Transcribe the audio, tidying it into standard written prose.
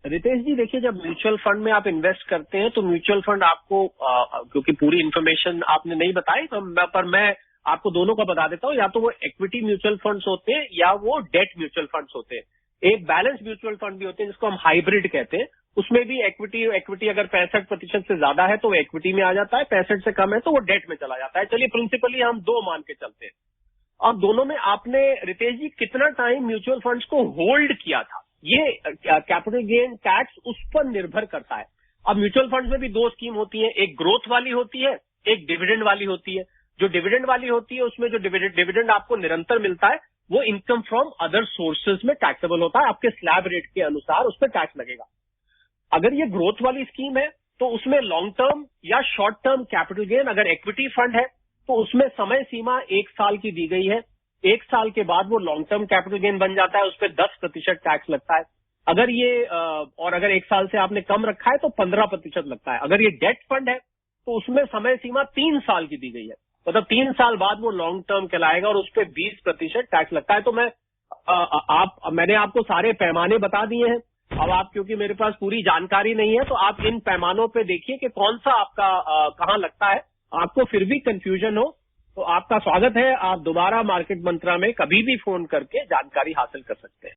रितेश जी, देखिए, जब mutual fund में आप इन्वेस्ट करते हैं तो म्यूचुअल फंड आपको क्योंकि पूरी इन्फॉर्मेशन आपने नहीं बताई, पर मैं आपको दोनों का बता देता हूँ। या तो वो इक्विटी म्यूचुअल फंड्स होते हैं या वो डेट म्यूचुअल फंड्स होते हैं। एक बैलेंस म्यूचुअल फंड भी होते हैं जिसको हम हाइब्रिड कहते हैं। उसमें भी इक्विटी अगर 65% से ज्यादा है तो वो इक्विटी में आ जाता है, 65 से कम है तो वो डेट में चला जाता है। चलिए, प्रिंसिपली हम दो मान के चलते हैं। अब दोनों में आपने, रितेश जी, कितना टाइम म्यूचुअल फंड्स को होल्ड किया था, ये कैपिटल गेन टैक्स उस पर निर्भर करता है। अब म्यूचुअल फंड्स में भी दो स्कीम होती है, एक ग्रोथ वाली होती है, एक डिविडेंड वाली होती है। जो डिविडेंड वाली होती है उसमें जो डिविडेंड आपको निरंतर मिलता है वो इनकम फ्रॉम अदर सोर्सेज में टैक्सेबल होता है। आपके स्लैब रेट के अनुसार उस पर टैक्स लगेगा। अगर ये ग्रोथ वाली स्कीम है तो उसमें लॉन्ग टर्म या शॉर्ट टर्म कैपिटल गेन, अगर इक्विटी फंड है तो उसमें समय सीमा 1 साल की दी गई है। 1 साल के बाद वो लॉन्ग टर्म कैपिटल गेन बन जाता है, उस पर 10% टैक्स लगता है। अगर ये और अगर 1 साल से आपने कम रखा है तो 15% लगता है। अगर ये डेट फंड है तो उसमें समय सीमा 3 साल की दी गई है, मतलब 3 साल बाद वो लॉन्ग टर्म कहलाएगा और उस पर 20% टैक्स लगता है। तो मैंने आपको सारे पैमाने बता दिए हैं। अब आप, क्योंकि मेरे पास पूरी जानकारी नहीं है, तो आप इन पैमानों पे देखिए कि कौन सा आपका कहाँ लगता है। आपको फिर भी कंफ्यूजन हो तो आपका स्वागत है, आप दोबारा मार्केट मंत्रा में कभी भी फोन करके जानकारी हासिल कर सकते हैं।